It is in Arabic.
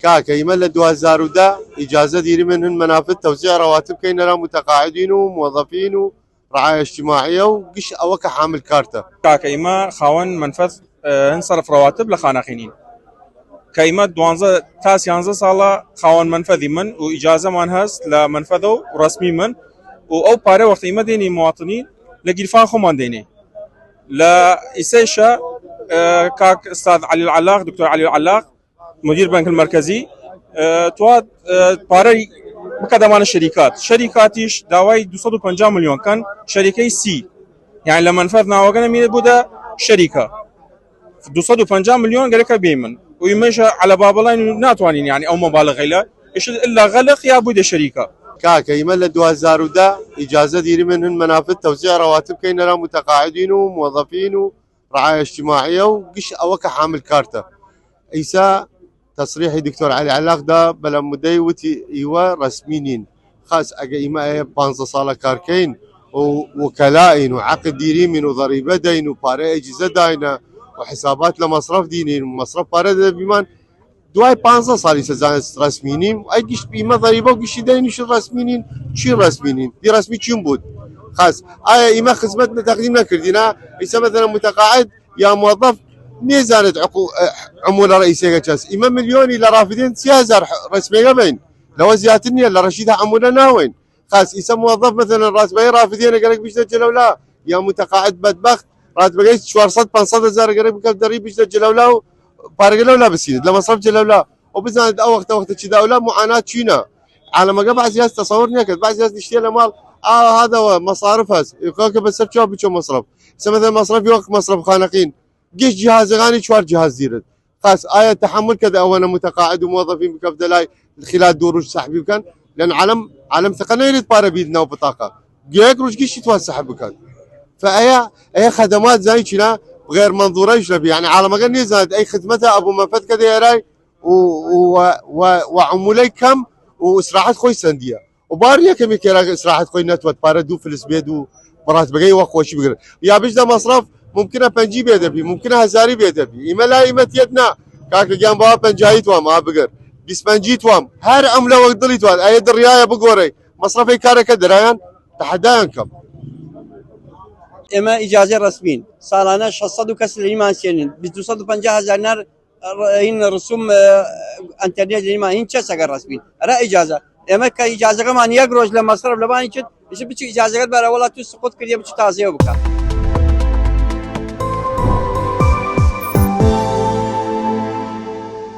كاكا يمل 2010 إجازة ديري منهن منافذ توزيع رواتب كاين لها متقاعدين وموظفين ورعاية اجتماعية وقش أوك حامل كارتة. كاكا إما خاون منفذ انصرف رواتب لخانقينين كايما دوانزا تاس يانزا صالا خاون منفذي من وإجازة منهز لمنفذه ورسمي من أو باري وقت إما ديني مواطنين لقيلفان خمان ديني لا إسيشا كاك أستاذ علي العلاق دكتور علي العلاق مدير بنك المركزي تواد باري مقدمان الشركات شركاتيش داواي 250 مليون كان شركة سي يعني لما نفذنا وقنا مين بودا شركة 250 مليون قالك بيمن ويمشى على باب الله ناتوانين يعني او مبالغ لا ايش الا غلق يا بودا شركة كاكا يمل 2010 إجازة ديري منهن منافذ توزيع رواتب كاين لها متقاعدين وموظفين ورعاية اجتماعية وقش أوك حامل كارتة. إيسا تصريحي دكتور علي علاق دا بلا مديوتي إيوا رسميين خاص أجا إما بانزا صالة كاركين ووكلائين وعقد ديريمين وضريبة دين وباري إجازة داينا وحسابات لمصرف دينين ومصرف باري بيمان دواي بانزا صالي سزان رسميين أي قش بيما ضريبة وقش دين شو رسميين شو رسميين دي رسمي شو بود خاص إما خدمتنا تقديمنا كردينا إيسا مثلا متقاعد يا موظف نيزانت عمولة رئيسية جاس إما مليوني لرافدين 3000 رسمية بين لو زيادتني اللي رشيدها عمولة ناوين خاص إسا موظف مثلا راتبه رافدين قالك بيش تجلو لا يا متقاعد بدبخت راتبه 400 500 هزار قالك بكالدري بيش تجلو لا بارقلو لا بسيد لما صرف جلو لا وبزاند وقت كذا ولا معاناة شينا على ما قبل سياسة تصورني كذا بعد سياسة تشتري مال هذا هو مصارف هز يقولك بس شو بتشوف مصرف إسا مثلا مصرف يوقف مصرف خانقين قيش جهاز غاني شوار جهاز زيرد خاص آية تحمل كذا أو أنا متقاعد وموظفين بكفدة لاي خلال دور سحبي كان لأن عالم ثقنا يريد بارا بيدنا وبطاقة جيك روش قيش يتوسع بكان فأي خدمات زي كنا غير منظورة يشرب يعني على ما قال زاد أي خدمتها أبو منفذ كذا يراي وعمولي كم وإسراحات خوي سندية وباريا كم يكيرا إسراحات خوي نتوت بارا دو فلس بيدو برات بقي وقوشي بقر يا بيش ده مصرف ممكن بنجي بيدبي ممكن هزاري بيدبي إما لا إما تيدنا كاك جنبها بنجايت وام بقر بس بنجيت وام هر عملة وقدريت وام أيد الرياية بقوري مصرفي كارك درايان تحداينكم إما إجازة رسمين سالانة 600 كسر الإيمان سنين ب 250 هزار نار إن رسوم إنترنت الإيمان إن شو سكر رسمين را إجازة إما كإجازة كمان يقروج لمصرف لباني شد إيش بتشي إجازة برا ولا تسقط كذي بتشي تعزيه بكا